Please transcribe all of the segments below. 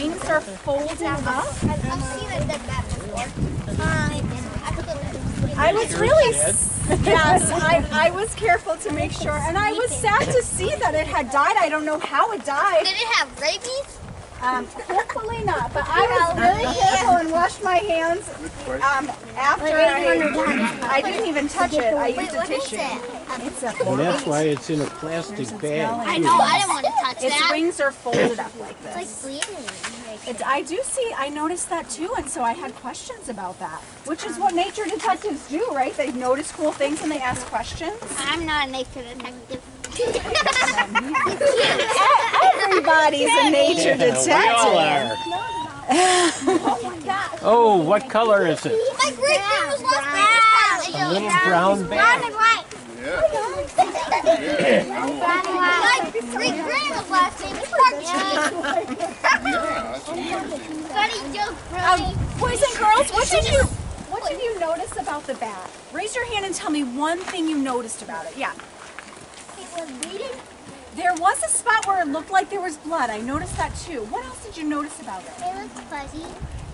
wings are folded up. I've seen a dead bat before. I was really, yes, I was careful to make sure, and I was sad to see that it had died. I don't know how it died. Did it have rabies? Hopefully not, but I was really careful and washed my hands after I didn't even touch it. I used a tissue. And that's why it's in a plastic bag. I know, I didn't want to touch that. Its wings are folded up like It's this. like bleeding. I noticed that too, and so I had questions about that, which is what nature detectives do, right? They notice cool things and they ask questions. I'm not a nature detective. Everybody's a nature detective. We all are. Oh, what color is it? My great grandma's lost bat. A little brown bat. My great grandma's last name is Archie. Funny joke, Brody. Boys and girls, what did you notice about the bat? Raise your hand and tell me one thing you noticed about it. Yeah. It was bleeding. There was a spot where it looked like there was blood. I noticed that too. What else did you notice about it? It looked fuzzy.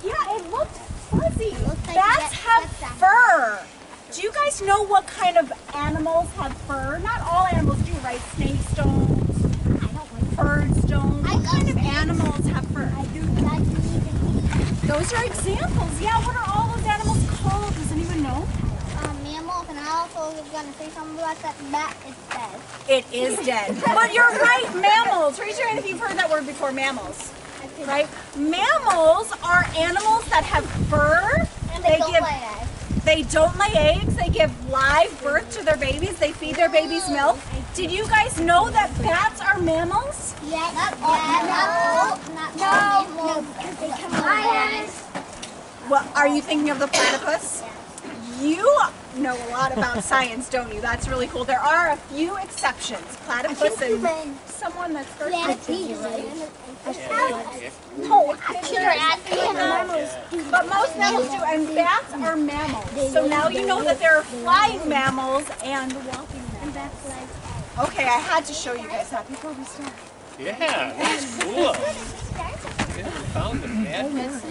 Yeah, it looked fuzzy. Like Bats have fur. Do you guys know what kind of animals have fur? Not all animals do, right? Snakes don't. Birds don't. What kind of animals have fur? Those are examples. Yeah, what are all those animals called? Does anyone know? Mammals, and I also was going to say something about that bat is dead. It is dead. But you're right, mammals. Raise your hand if you've heard that word before, mammals. Right? Mammals are animals that have fur. And they don't lay eggs. They don't lay eggs. They give live birth to their babies. They feed their babies milk. Did you guys know that bats are mammals? Yes. No. They come out. Well, are you thinking of the platypus? You know a lot about science, don't you? That's really cool. There are a few exceptions. Platypus and someone that's thirsty, right? No, but most mammals do, and bats are mammals. So now you know that there are flying mammals and walking mammals. Okay, I had to show you guys that before we start. Yeah, that's cool. You found the bat. Is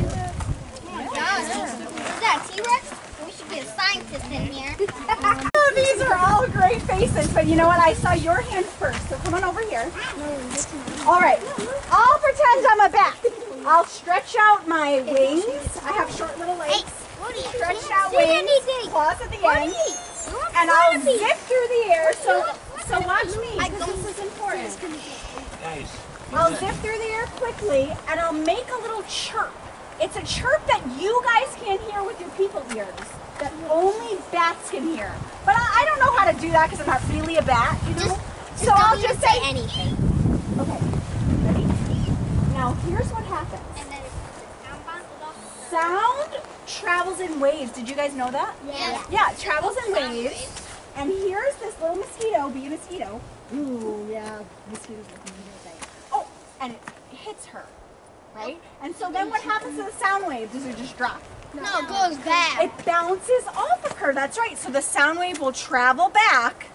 that T-Rex? We should get a scientist in here. Oh, these are all great faces, but you know what? I saw your hand first, so come on over here. All right, I'll pretend I'm a bat. I'll stretch out my wings. I have short little legs. Stretch out wings, claws at the end, and I'll zip through the air. So watch me, because this is important. Nice. I'll zip through the air quickly, and I'll make a little chirp. It's a chirp that you guys can't hear with your people ears, that only bats can hear. But I don't know how to do that because I'm not really a bat, you know? So I'll just say anything. Okay, ready? Now here's what happens. Sound travels in waves. Did you guys know that? Yeah. Yeah, it travels in waves. And here's this little mosquito, be a mosquito. Ooh, yeah, mosquitoes looking really big. Oh, and it hits her, right? And so then what happens to the sound wave? Does it just drop? No, it goes back. It bounces off of her, that's right. So the sound wave will travel back.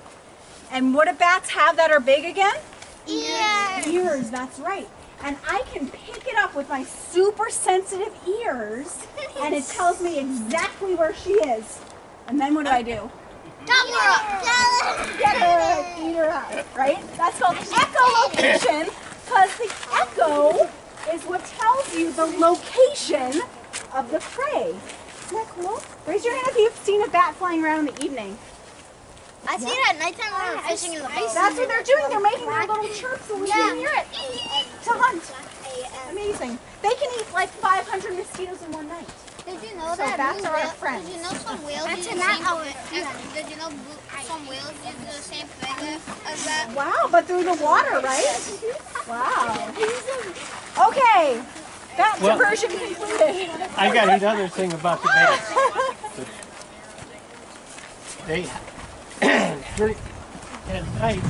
And what do bats have that are big again? Ears. Ears, that's right. And I can pick it up with my super sensitive ears, and it tells me exactly where she is. And then what do? Top her up. Get her, eat her up, right? That's called echolocation, because the echo is what tells you the location of the prey. Isn't that cool? Raise your hand if you've seen a bat flying around in the evening. I see it at nighttime when we're fishing in the boat. That's what they're doing. They're making their little chirps so we can hear it to hunt. Amazing. They can eat like 500 mosquitoes in one night. Did you know So that? bats are our friends. Did you know some whales use the same? Did you know some whales use the same thing as that? Wow, but through the water, right? Wow. Okay. That diversion completed. I got another thing about the bats. They at night.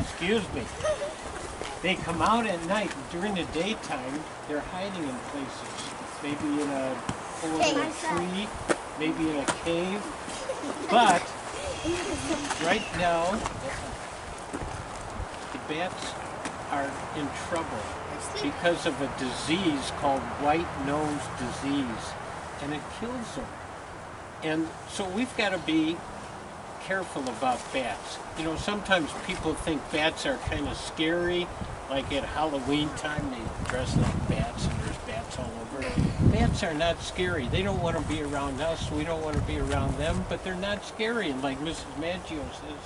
Excuse me. They come out at night. During the daytime, they're hiding in places. Maybe in a hole in a tree, maybe in a cave. But right now, the bats are in trouble. because of a disease called white nose disease, and it kills them. And so we've got to be careful about bats. You know, sometimes people think bats are kind of scary, like at Halloween time they dress like bats and there's bats all over. Bats are not scary. They don't want to be around us, we don't want to be around them, but they're not scary. And like Mrs. Maggio says,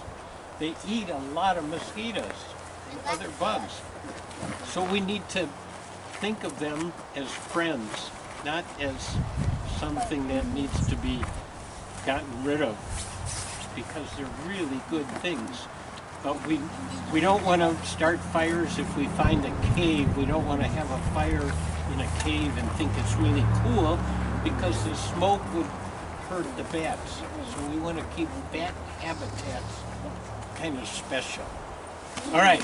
they eat a lot of mosquitoes and other bugs. So we need to think of them as friends, not as something that needs to be gotten rid of, because they're really good things. But we don't want to start fires if we find a cave. We don't want to have a fire in a cave and think it's really cool, because the smoke would hurt the bats. So we want to keep bat habitats kind of special. All right.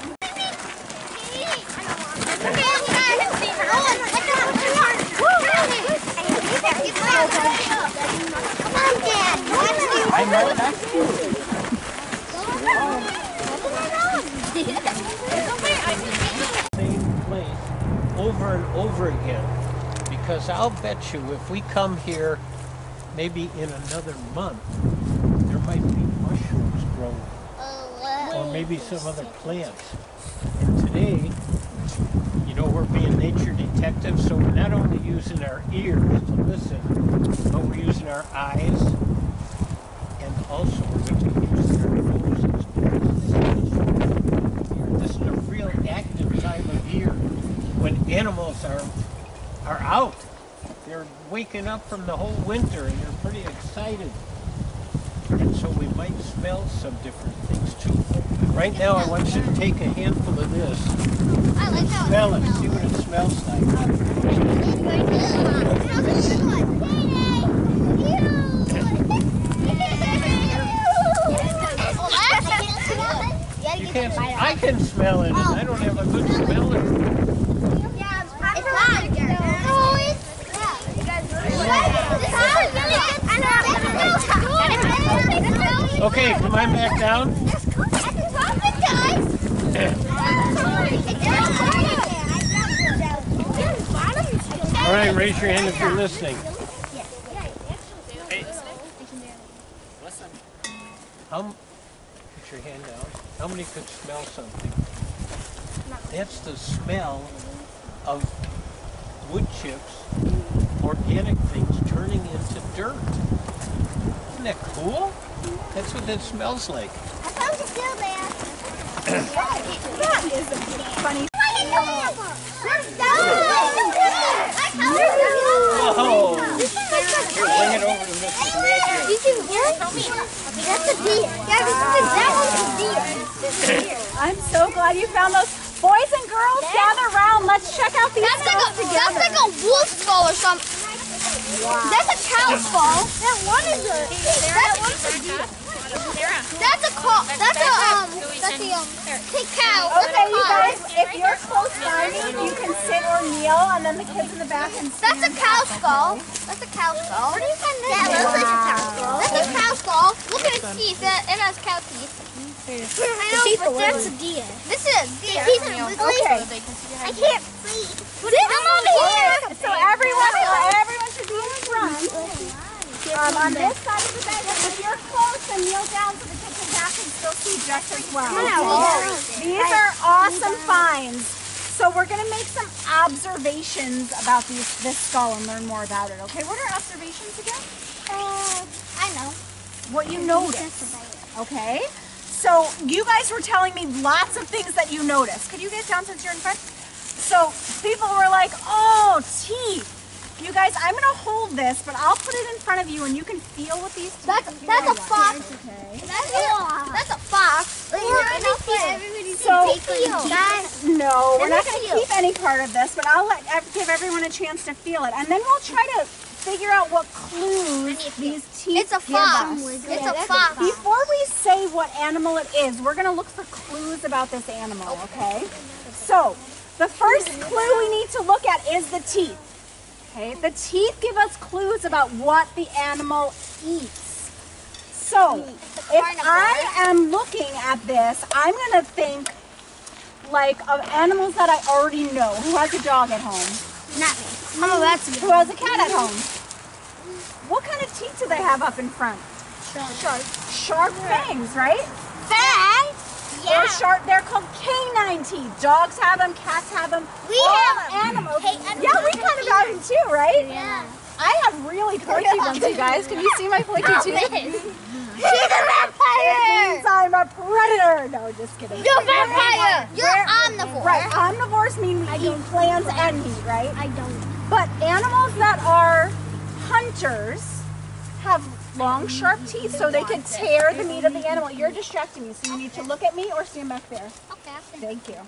I'm not same place over and over again, because I'll bet you if we come here maybe in another month, there might be mushrooms growing, or maybe some other plants. And today, you know, we're being nature detectives, so we're not only using our ears to listen, but we're using our eyes, and also we're going to be using our noses. This is a real active time of year when animals are out. They're waking up from the whole winter and they're pretty excited. And so we might smell some different things too. Right now I want you to take a handful of this and smell it, see what it smells like. You can't, I can smell it, and I don't have a good smeller. Okay, come on back down. All right, raise your hand if you're listening. Hey. Listen. Put your hand down. How many could smell something? That's the smell of wood chips, organic things turning into dirt. Isn't that cool? That's what that smells like. I found a still there. That is a funny. Oh! Here, bring it over to Mrs. Maggio. Did you hear it? That's a deer. Yeah, that one's a deer. I'm so glad you found those. Boys and girls, gather around. Let's check out these skulls together. That's like a wolf skull or something. Wow. That's a cow skull. That one is a. That's a deer. That's a cow. That's a cow. Okay, you guys, if you're close by me, you can sit or kneel, and then the kids in the back can stand. That's a cow skull. That's a cow skull. Where do you find that? That looks like a cow skull. That's a cow skull. Look at its teeth. It has cow teeth. I know, but that's a deer. This is a deer. Okay. I can't see. I'm over here. So everyone should be in front. On this side of the bed, if you're close, then kneel down so the kids in the back can still see Jess as well. These are awesome finds. So we're going to make some observations about this skull and learn more about it, okay? What are observations again? I know. What you notice, okay? So you guys were telling me lots of things that you noticed. Could you get down since you're in front? So people were like, oh, teeth. You guys, I'm going to hold this, but I'll put it in front of you and you can feel what these teeth That's a fox. Okay. That's a fox. No, we're not going to keep any part of this, but I'll give everyone a chance to feel it. And then we'll try to figure out what clues these teeth give us. It's a fox. Before we say what animal it is, we're going to look for clues about this animal, okay? So, the first clue we need to look at is the teeth. Okay, the teeth give us clues about what the animal eats. So, if I am looking at this, I'm going to think like of animals that I already know. Who has a dog at home? Not me. Oh, that's good. Who has a cat at home? What kind of teeth do they have up in front? Sharp fangs, right? Fangs? Or sharp, they're called canine teeth. Dogs have them, cats have them. We all have animals. Yeah, we kind of have them too, right? Yeah. I have really pointy ones, you guys. Can you see my pointy teeth? She's a vampire! Means I'm a predator. No, just kidding. You're a vampire! You're omnivore. Right, omnivores mean we eat plants and meat, right? I don't. But animals that are hunters have long, sharp teeth so they can tear the meat of the animal. You're distracting me, so you need to look at me or stand back there. Okay. Thank you.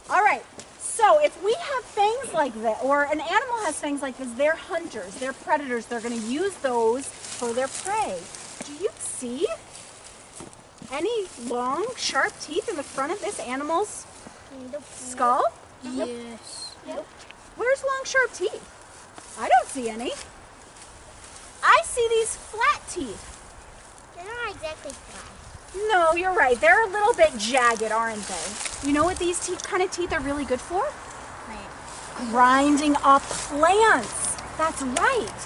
All right. So if we have fangs like that, or an animal has fangs like this, they're hunters, they're predators. They're going to use those for their prey. Do you see any long, sharp teeth in the front of this animal's skull? Yes. Nope. Where's long, sharp teeth? I don't see any. I see these flat teeth. They're not exactly flat. No, you're right. They're a little bit jagged, aren't they? You know what these kind of teeth are really good for? Grinding up plants. That's right.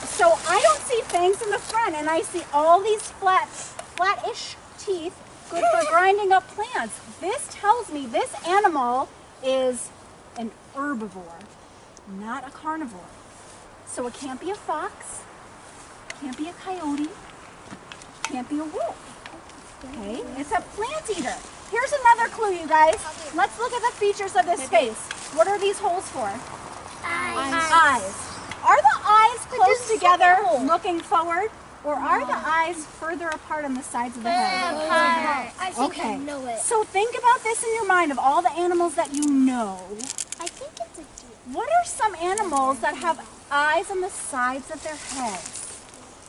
So I don't see fangs in the front, and I see all these flat-ish teeth good for grinding up plants. This tells me this animal is an herbivore, not a carnivore. So it can't be a fox, can't be a coyote, can't be a wolf. Okay, it's a plant eater. Here's another clue, you guys. Let's look at the features of this face. What are these holes for? Eyes. Are the eyes close together, looking forward, or are the eyes further apart on the sides of the head? I think Okay. I know it. So think about this in your mind of all the animals that you know. I think it's a deer. What are some animals that have eyes on the sides of their heads?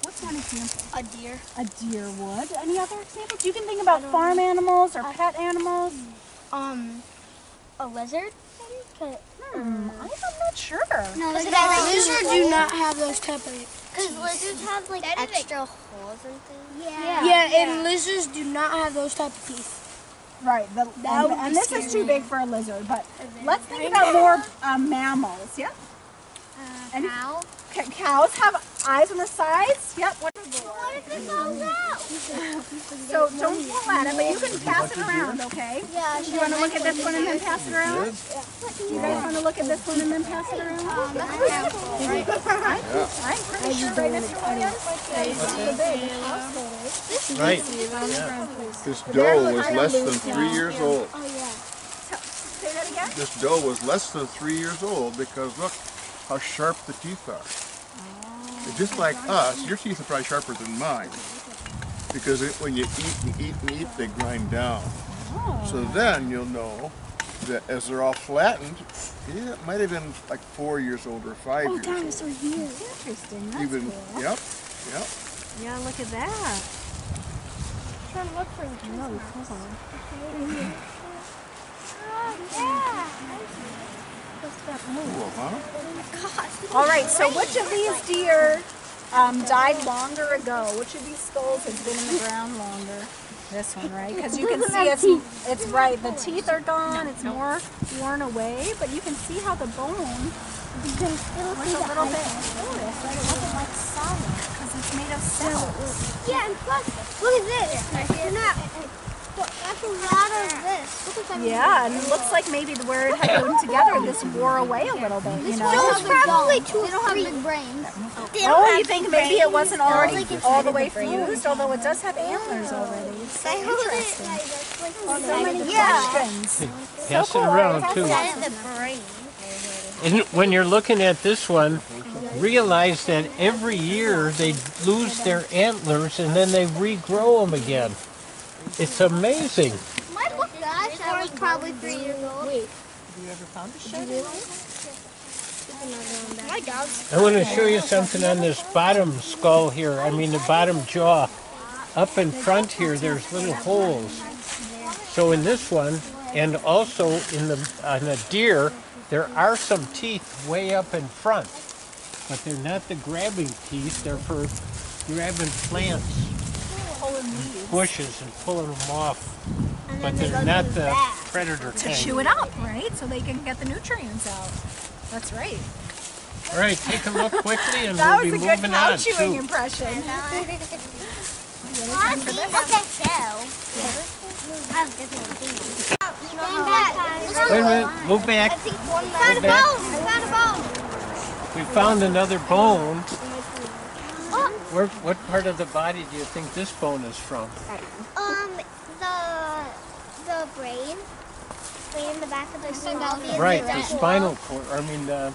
What's one example? A deer. A deer would. Any other examples? You can think about farm animals or pet animals. A lizard? I'm not sure. No, Lizards do not have those type of because lizards have like extra holes and things. Yeah, and lizards do not have those type of teeth. Right. would And be this is too scary. big for a lizard. But let's think about more mammals. Yeah. Cow. Cows have eyes on the sides. Yep. What What if it falls out? So don't pull at it, but you can pass it around, okay? Yeah. You want to look at this one and then pass it around? You guys want to look at this one and then pass it around? I'm pretty sure right next to one Right. This doe was less than 3 years old. Oh yeah. Say that again? This doe was less than 3 years old because look how sharp the teeth are. And just like us, your teeth are probably sharper than mine because when you eat, they grind down. So then you'll know that as they're all flattened, yeah, it might have been like 4 years old or 5 years old. Dinosaur here. Interesting. That's Even, cool. yep. Yeah, look at that. I'm trying to look for the nose. Hold on. Cool, huh? All right, so which of these deer died longer ago? Which of these skulls has been in the ground longer? This one, right? Because you can see it's right. The teeth are gone. It's more worn away, but you can see how the bone was a little bit porous, right? It wasn't like solid because it's made of cells. Yeah, and plus, look at this. You're not. That's a lot of this. Look at that. Yeah, and it looks like maybe where it had glued together, this wore away a little bit, you know? It's probably 2 or 3 brains. Oh, you think maybe it wasn't already all the way fused, although it does have antlers already. It's so interesting. So many questions. Pass it around too. The brain. And when you're looking at this one, realize that every year they lose their antlers and then they regrow them again. It's amazing. My gosh, I was probably 3 years old. Wait. My dog's. I want to show you something on this bottom skull here. I mean the bottom jaw. Up in front here, there's little holes. So in this one, and also on the deer, there are some teeth way up in front. But they're not the grabbing teeth. They're for grabbing plants, bushes, and pulling them off. but they're not the predator To kind. chew it up, right? So they can get the nutrients out. That's right. All right, take them up quickly and That we'll was be a good moving cow on chewing too. impression. Okay, so. Wait a minute, move back. Found a bone. I found a bone. We found another bone. What part of the body do you think this bone is from? The brain. Brain in the back of the skull. Right, the spinal cord. I mean the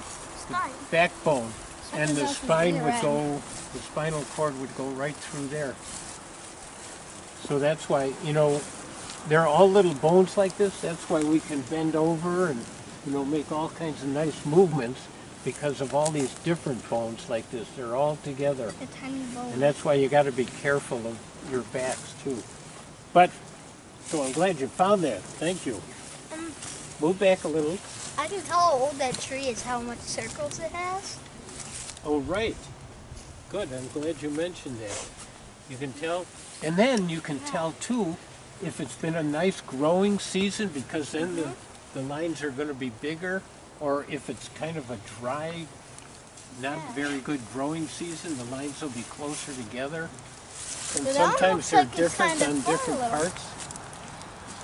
backbone, and the spine would go. The spinal cord would go right through there. So that's why, you know, they're all little bones like this. That's why we can bend over and, you know, make all kinds of nice movements because of all these different bones like this. They're all together. The tiny bone. And that's why you got to be careful of your backs too. But, so I'm glad you found that. Thank you. Move back a little. I can tell how old that tree is, how much circles it has. Oh, right. Good. I'm glad you mentioned that. You can tell. And then you can tell too if it's been a nice growing season, because then the lines are going to be bigger, or if it's kind of a dry, not very good growing season, the lines will be closer together. And sometimes they're different on different parts.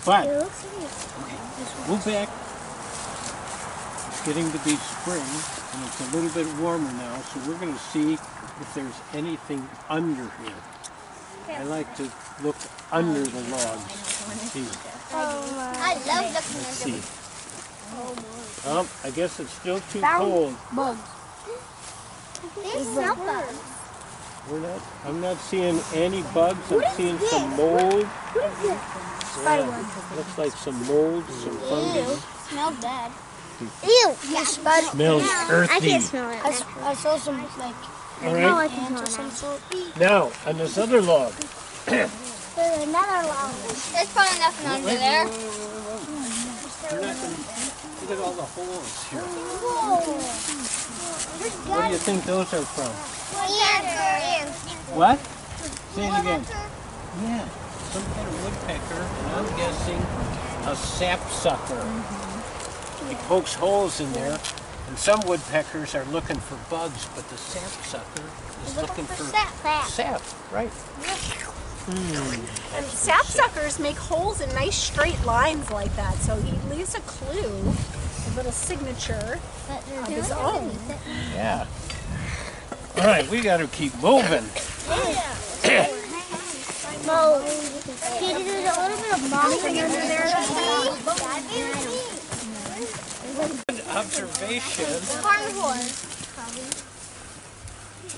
But, move back. It's getting to be spring, and it's a little bit warmer now, so we're going to see if there's anything under here. I like to look under the logs. See. I love looking Let's under. see. I guess it's still too cold. There's no bugs. I'm not seeing any bugs. I'm seeing some mold. Looks like some mold, some fungus. Smells bad. Ew. Yeah. Smells earthy. I can't smell it. I saw some like All right. ants or some sort. Now, on this other log. There's another log. There's probably nothing under there. You're not gonna, look at all the holes here. Whoa. What do you think those are from? Ants. What? Say it again. Yeah, some kind of woodpecker, and I'm guessing a sapsucker. It pokes holes in there, and some woodpeckers are looking for bugs, but the sapsucker is looking for sap, right? And sapsuckers make holes in nice straight lines like that, so he leaves a clue, a little signature of his own. Yeah. All right, we got to keep moving. Mold. See, there's a little bit of mold under there. Good observation. Carnivores.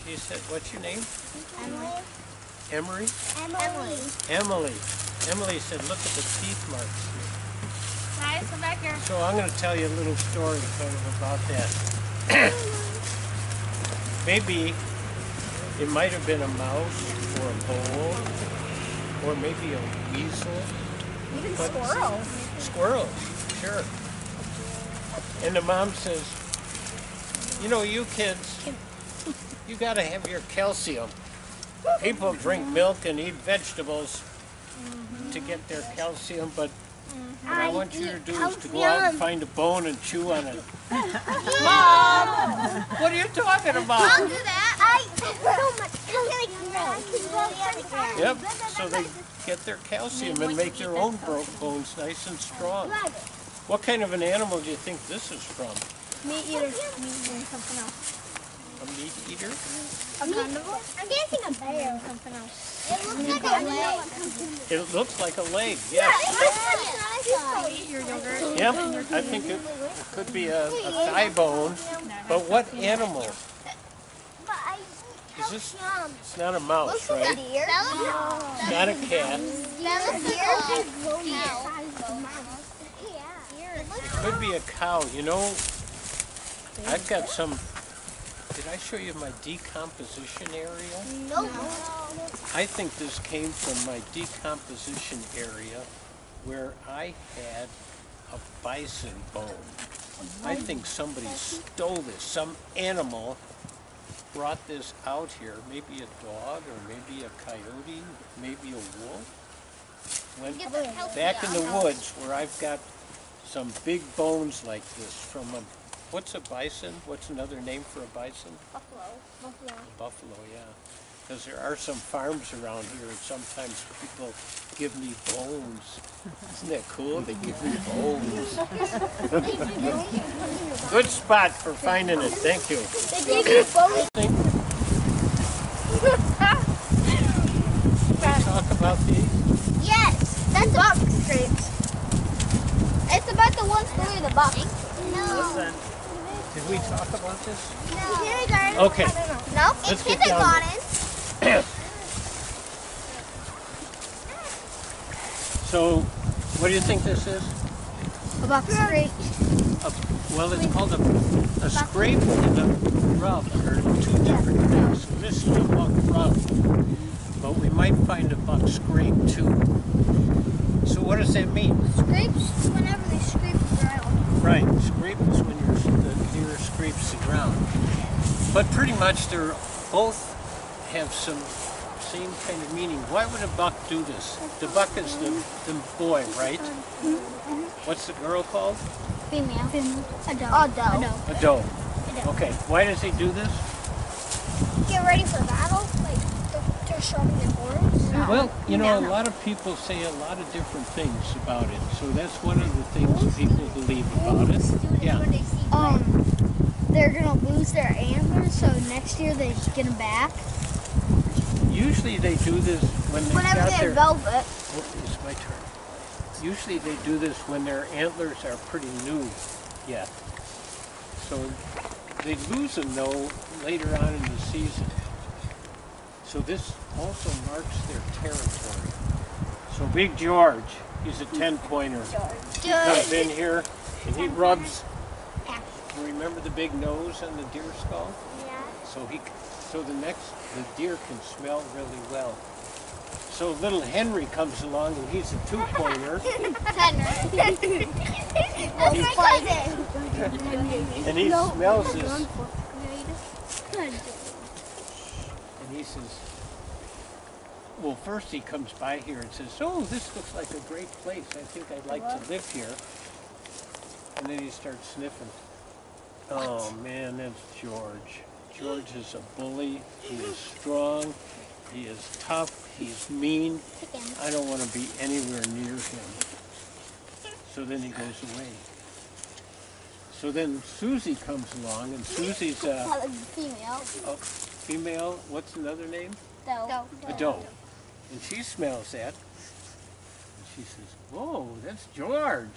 He said, what's your name? Emily. Emery? Emily. Emily. Emily said, look at the teeth marks here. Guys, come back here. So I'm going to tell you a little story kind of about that. Maybe it might have been a mouse or a bull or maybe a weasel. Even But- squirrels. Squirrels, sure. And the mom says, you know, you kids, you got to have your calcium. People drink milk and eat vegetables to get their calcium, but what I want you to do is to go out and find a bone and chew on it. Mom! What are you talking about? I'll do that. Yep, so they get their calcium and make their own bones nice and strong. What kind of an animal do you think this is from? Meat eater. Something else. A meat eater? A carnivore? I'm guessing a bear or something else. It looks like a leg. It looks like a leg, yes. Eat your yogurt. Yep, I think it could be a thigh bone, but what animal? Is this? It's not a mouse, right? Deer? It's not a cat. It could be a cow. You know, I've got some. Did I show you my decomposition area? No. I think this came from my decomposition area where I had a bison bone. I think somebody stole this. Some animal brought this out here. Maybe a dog or maybe a coyote, maybe a wolf. when Get the healthy back in the out. woods where I've got some big bones like this from a, what's a bison? What's another name for a bison? Buffalo. A buffalo, yeah. Because there are some farms around here and sometimes people give me bones. Isn't that cool? They give me bones. Good spot for finding it. Thank you. They give you bones. Can we talk about these? Yes, that's buck scrapes. It's about the one story of the buck. No. Listen, did we talk about this? No. Kindergarten. Okay. No, Let's it's get down kindergarten. So, what do you think this is? A buck scrape. Well, it's called a scrape and a rub are two different things. So this is a buck rub, but we might find a buck scrape too. So what does that mean? Scrapes whenever they scrape the ground. Right, scrape is when the deer scrapes the ground. But pretty much they're both have some same kind of meaning. Why would a buck do this? The buck is the boy, right? What's the girl called? Female. A doe. A doe. Okay, why does he do this? Get ready for battle. Like they're sharpening their horns. Well, you know, a lot of people say a lot of different things about it. So that's one of the things people believe about it. Yeah. They're gonna lose their antlers, so next year they get them back. Usually they do this when they've Whenever got they their... have velvet. Oh, it's my turn. Usually they do this when their antlers are pretty new yet. So they lose them though later on in the season. So this also marks their territory. So Big George, he's a 10-pointer. He comes in here and he rubs, you remember the big nose on the deer skull? Yeah. So the deer can smell really well. So little Henry comes along and he's a 2-pointer. And he smells this. And he says, well, first he comes by here and says, oh, this looks like a great place. I think I'd like to live here. And then he starts sniffing. Oh, man, that's George. George is a bully. He is strong. He is tough. He is mean. I don't want to be anywhere near him. So then he goes away. So then Susie comes along, and Susie's a female. What's another name? Doe. A doe. And she smells that. And she says, whoa, that's George.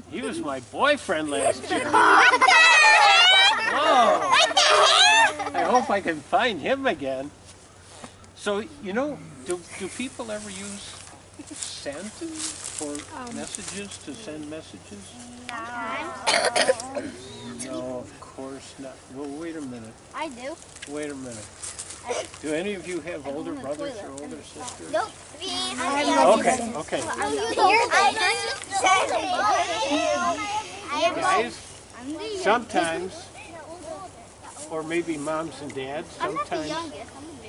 He was my boyfriend last year. Whoa. I hope I can find him again. So, you know, do people ever use scent for messages, to send messages? No, of course not. Well, wait a minute. I do. Wait a minute. Do any of you have older brothers or older sisters? Nope. Okay. Guys, sometimes, or maybe moms and dads, sometimes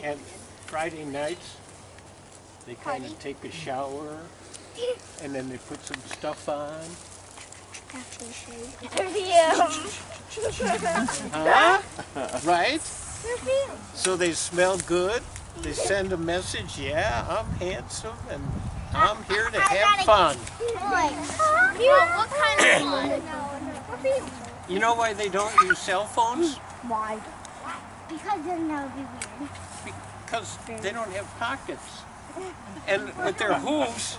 at Friday nights, they kind of take a shower, and then they put some stuff on. Huh? Right? So they smell good. They send a message, yeah, I'm handsome, and I'm here to have fun. What kind of fun? You know why they don't use cell phones? Why? Because then that would be weird. Because they don't have pockets. And with their hooves,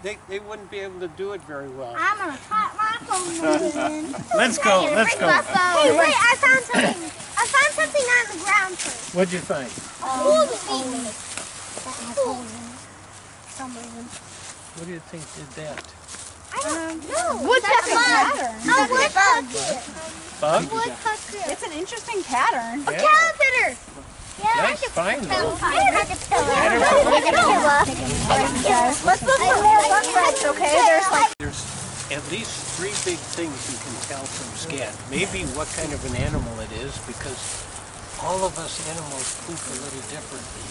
they wouldn't be able to do it very well. I'm gonna pop my phone. Let's go, let's go. Hey, wait, I found something. I found something on the ground first. What'd you find? What do you think did that? I don't know. Woodpecker pattern. A woodpecker. Bug? Woodpecker. It's an interesting pattern. Yeah. Caterpillar. Nice find though. Let's look for more bug threads, okay? There's at least 3 big things you can tell from scat. Maybe what kind of an animal it is, because all of us animals poop a little differently.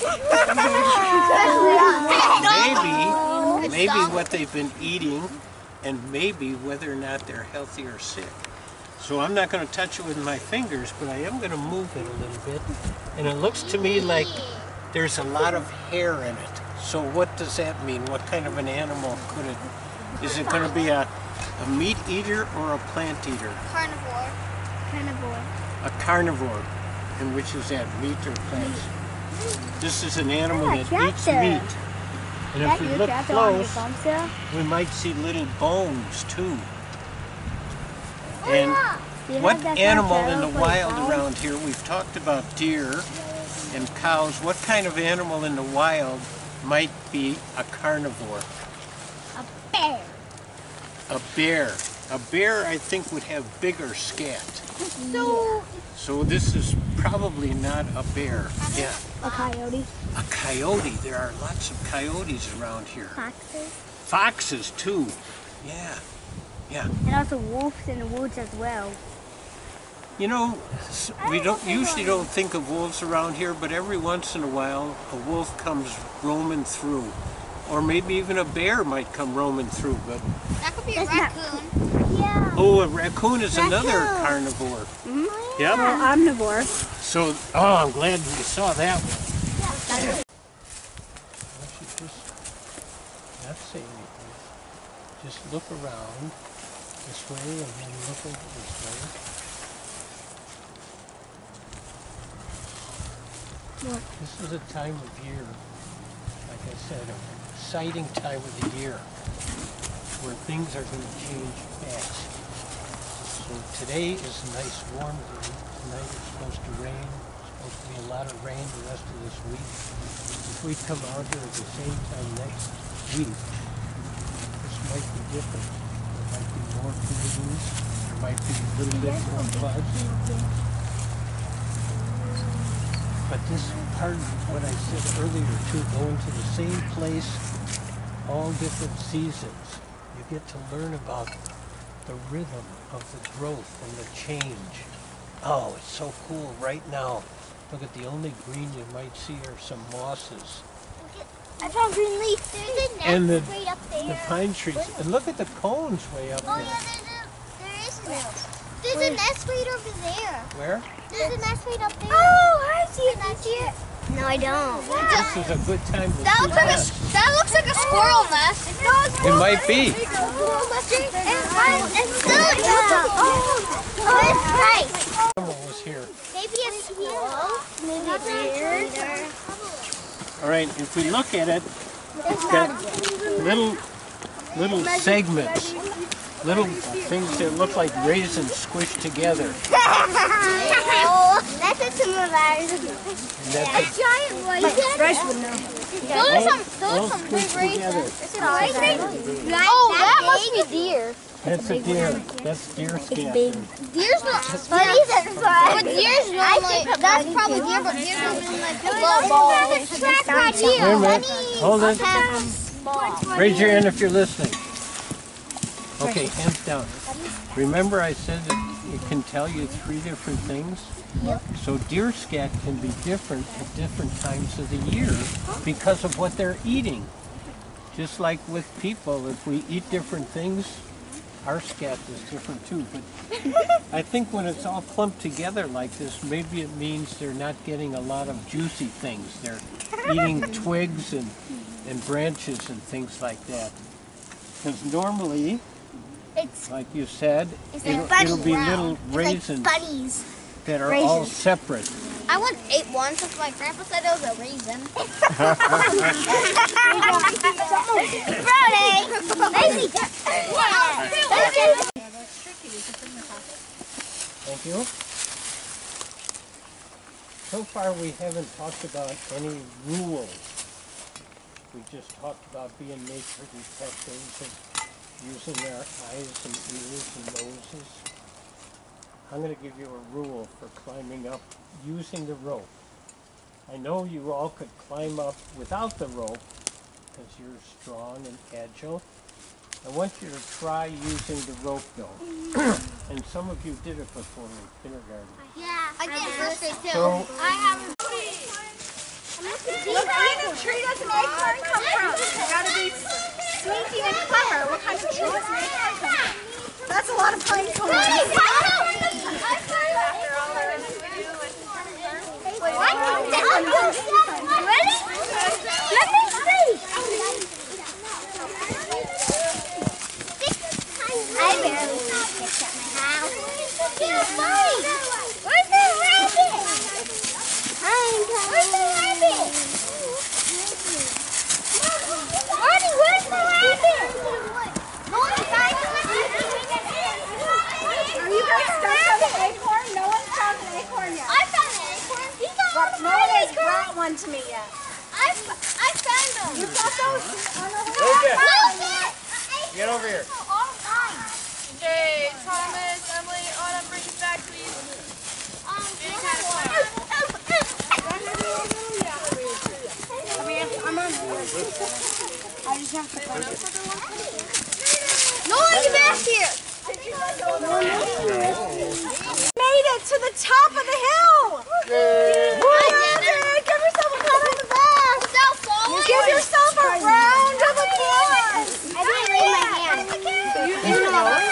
Maybe what they've been eating, and maybe whether or not they're healthy or sick. So I'm not going to touch it with my fingers, but I am going to move it a little bit. And it looks to me like there's a lot of hair in it. So what does that mean? What kind of an animal could it? Is it going to be a meat eater or a plant eater? Carnivore. Carnivore. A carnivore. And which is that, meat or plants? This is an animal that eats meat. And if we look close, we might see little bones too. And what animal in the wild around here, we've talked about deer and cows, what kind of animal in the wild might be a carnivore? A bear. A bear. A bear, I think, would have bigger scat. So this is probably not a bear. Yeah. A coyote. A coyote. There are lots of coyotes around here. Foxes. Foxes too. Yeah. Yeah. And also wolves in the woods as well. You know, we usually don't think of wolves around here, but every once in a while a wolf comes roaming through. Or maybe even a bear might come roaming through, but... That could be a raccoon. Yeah. Oh, a raccoon is another carnivore. Mm-hmm. Yep. Well, omnivore. So, oh, I'm glad we saw that one. Yeah. Not say anything. Just look around this way and then look over this way. What? This is a time of year, like I said, an exciting time of the year where things are going to change fast. So today is a nice warm day. Tonight it's supposed to rain. It's supposed to be a lot of rain the rest of this week. If we come out here at the same time next week, this might be different. There might be more collisions. There might be a little bit more floods. But this part of what I said earlier too, going to the same place, all different seasons. You get to learn about the rhythm of the growth and the change. Oh, it's so cool right now. Look at the only green you might see are some mosses. I found green leaf. There's a nest And right up there. the pine trees. And look at the cones way up Oh there. yeah, there is a nest. There's a nest right over there. Where? There's a nest right up there. Oh, I see it. No, I don't. This is a good time to That see looks like that. that looks like a squirrel nest. It might be. It's still it's nice. Animal was here. Maybe a squirrel. Maybe a deer. All right, if we look at it, it's got little segments, little things that look like raisins squished together. That's a similar. And that's a, Giant one. Fresh would know. Those are some big squished raisins. together. Oh, that must be deer. That's a deer. That's deer scat. Deer's not. Bunnies are fun. But deer's normally. That's probably deer, but deer's normally like little balls. There's a track right Wait a here. minute. Hold it. Raise your hand if you're listening. Okay, hands down. Remember I said that it can tell you 3 different things? Yep. So deer scat can be different at different times of the year because of what they're eating. Just like with people, if we eat different things, our scat is different too. But I think when it's all clumped together like this, maybe it means they're not getting a lot of juicy things. They're eating twigs and branches and things like that. Because normally, It's like you said, it'll be little raisins bunnies. that are all separate. I once ate one since my grandpa said it was a raisin. Brody! Thank you. So far we haven't talked about any rules. We just talked about being nature detectives and using their eyes and ears and noses. I'm going to give you a rule for climbing up using the rope. I know you all could climb up without the rope because you're strong and agile. I want you to try using the rope though. And some of you did it before in kindergarten. Yeah, I did first grade too. So, I have. What kind of tree does an acorn come from? You gotta be sneaky and clever. What kind of tree does an acorn come from? That's a lot of pine cones. Ready? Let me see. I barely see sticks at my house. Where's the rabbit? Where's the rabbit? Marty, where's the rabbit? Are you guys stuck on the acorn? No one's found an acorn yet. I found an acorn. He found But no one has brought one to me yet. I found them. You got those on the get over here. Okay, Thomas, Emily, Autumn, bring us back, please. No one get back here. Made it to the top of the hill. I did it. Give yourself a pat on the back. Give yourself a round of applause. I didn't raise my hand.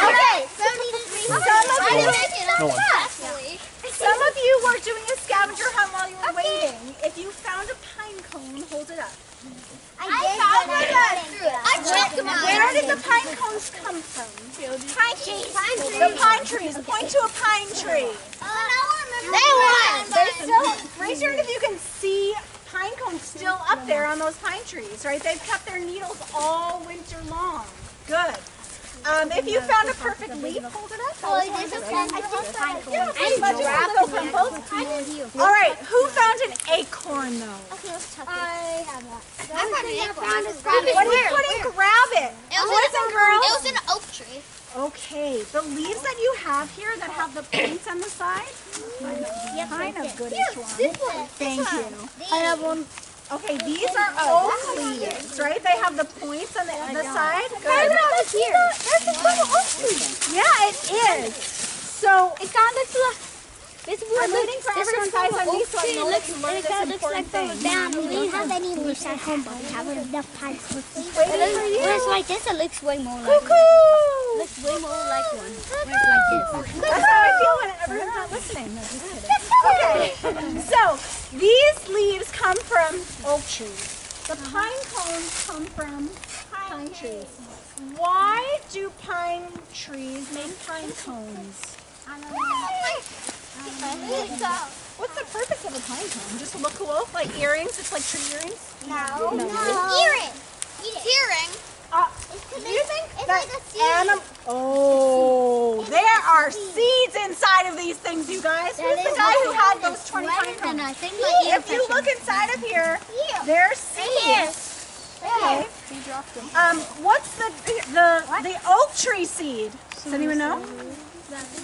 Okay, some of you were doing a scavenger hunt while you were waiting. If you found a pine cone, hold it up. I checked mine. Where did the pine cones come from? Pine trees. The pine trees. Point to a pine tree. They won. They still, raise your hand if you can see pine cones still up there on those pine trees, right? They've kept their needles all winter long. Good. If you found a perfect leaf, hold it up. All right, who found an acorn though? I have one. What do you put in grab it? Boys and girls? It was an oak tree. Okay, the leaves that you have here that have the points on the side, kind of goodish one. Thank you. I have one. Okay, these are oak leaves, right? They have the points on the side. Good. That's here. That's a little oak tree. Yeah, it is. So It kind of looks like. I'm waiting for everyone's eyes on me so I know to learn this important thing. We have any leaves at home, but we have enough pines for Waiting for you. when it's like this, it looks way more like Cuckoo! It looks way more like one. When it's like this. That's how I feel when everyone's not listening. No, just kidding. Okay, so these leaves come from oak trees. The pine cones come from pine trees. Why do pine trees make pine cones? What's the purpose of a pine cone? Just to look cool? Like earrings? It's like tree earrings? No. Earring. Earring. Do you think It's that like a seed. Oh, there are seeds inside of these things, you guys. Who's the guy who had those 20 pine cones? I think If you look inside of here, there's seeds. Okay. What's the oak tree seed? Does anyone know?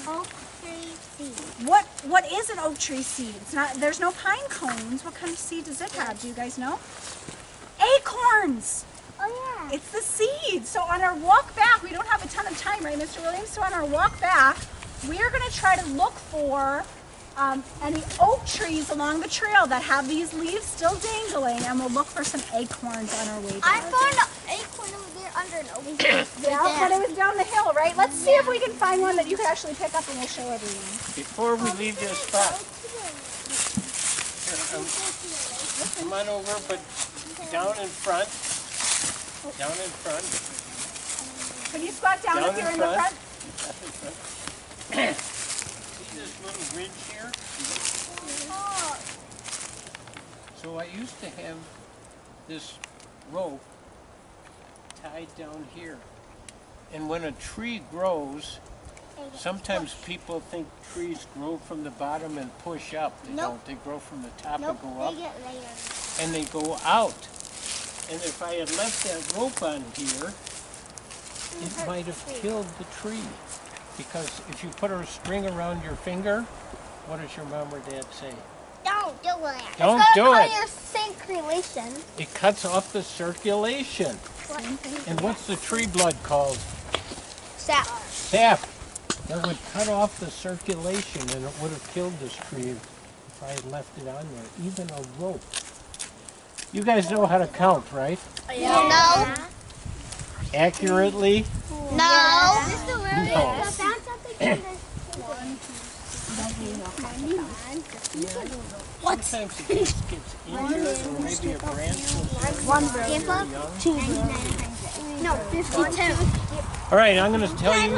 oak tree seed. What is an oak tree seed? It's not. There's no pine cones. What kind of seed does it have? Do you guys know? Acorns. Oh yeah. It's the seed. So on our walk back, we don't have a ton of time, right, Mr. Williams? So on our walk back, we are going to try to look for any oak trees along the trail that have these leaves still dangling, and we'll look for some acorns on our way back. I found an acorn over there under an oak tree. Yeah, but it was down the hill, right? Let's see if we can find one that you can actually pick up, and we'll show everyone. Before we leave this spot, here, come on over, but down in front. Down in front. Can you squat down if you're in the front? See this little ridge here? So I used to have this rope tied down here. And when a tree grows, sometimes people think trees grow from the bottom and push up. They don't. They grow from the top and go up. They get layers. And they go out. And if I had left that rope on here, it might have killed the tree. Because if you put a string around your finger, what does your mom or dad say? Don't do it. Don't do it. Your circulation. It cuts off the circulation. And what's the tree blood called? Sap. Sap. That would cut off the circulation and it would have killed this tree if I had left it on there. Even a rope. You guys know how to count, right? No. Accurately? No. No. Sometimes it just gets injured or maybe a branch was young. No, 52. All right, I'm going to tell you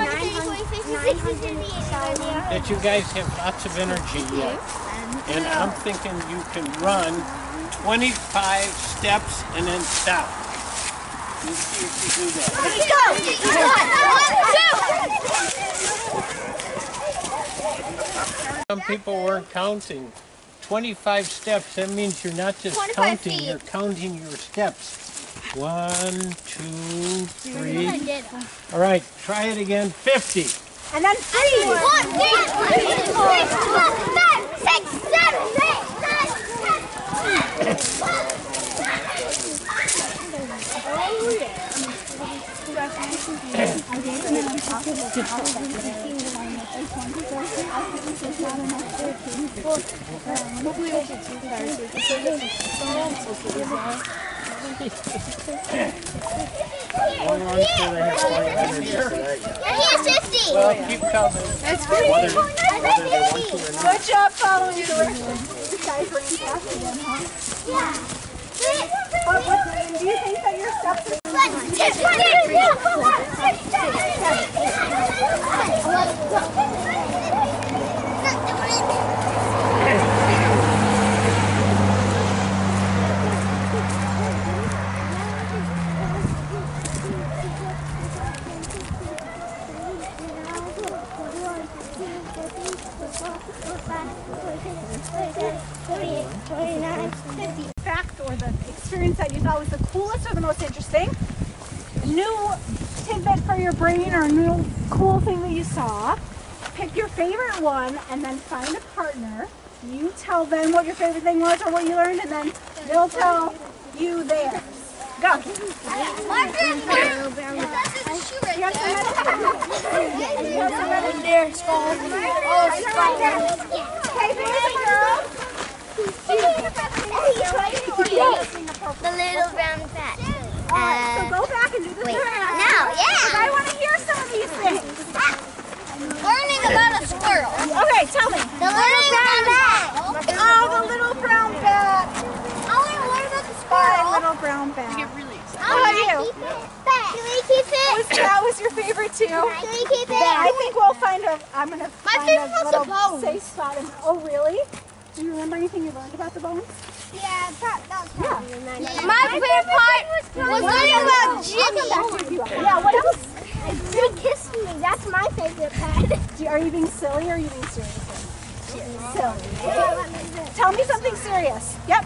that you guys have lots of energy yet. And I'm thinking you can run 25 steps and then stop. You see if you do that. Let's go. Some people weren't counting. 25 steps, that means you're not just counting, you're counting your steps. 1, 2, 3. All right, try it again. 50. And then freeze. 1, 2, 3, 4, 5, 6, 7, 8, One run till they have plenty of energy. Here's 50. Well, keep counting. That's great. Whether they want to or not. Good job following directions. You guys ran faster than, huh? Yeah. But do you think that your steps are... fact or the experience that you thought was the coolest or the most interesting, new tidbit for your brain or new cool thing that you saw, pick your favorite one and then find a partner. You tell them what your favorite thing was or what you learned and then they'll tell you theirs. Go. My favorite part. There, skull. Oh, skull. Okay, baby girl. The little brown cat. Alright, so go back and do this Wait, around. now, yeah. I want to hear some of these things. Learning about a squirrel. Okay, tell me. The little brown bat. Oh, the little brown bat. I want to learn about the My squirrel. little brown bat. How about you? Can we keep it? That was your favorite too? Can we keep it? I think we'll find a, I'm going to find favorite a was the little bones. safe spot. Oh, really? Do you remember anything you learned about the bones? Yeah, that was probably Yeah. My favorite part was learning about Jimmy. Yeah, what else? They kissed me. That's my favorite part. Are you being silly or are you being serious? Silly. Tell me something serious. Yep.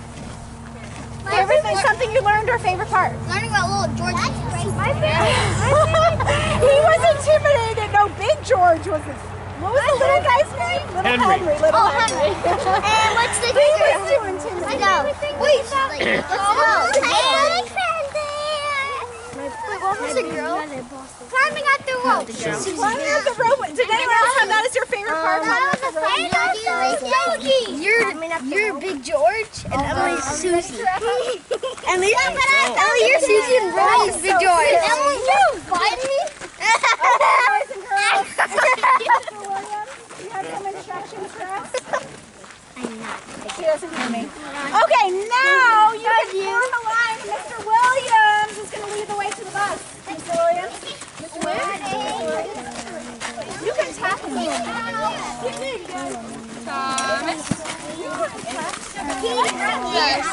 Favorite thing, something you learned or favorite part? Learning about little George. My He was intimidated. No, Big George was his. What was the little guy's name? Little Henry. Little Oh, Henry. And what's the He was too intimidated. Wait, let's go. Wait, what was it, girl? Climbing up the rope. Climbing up the rope. Did anyone else have that as your favorite part? You're Big George and Emily's Susie. Emily, you're Susie and Emily's Big George. Emily, you find me? Boys and girls. Mr. Williams, you have some instructions for us? She doesn't hear me. Okay, now you can form a line. Mr. Williams is going to lead the way to the bus. Mr. Williams. Mr. Williams. You can tap him. Thomas. Yes.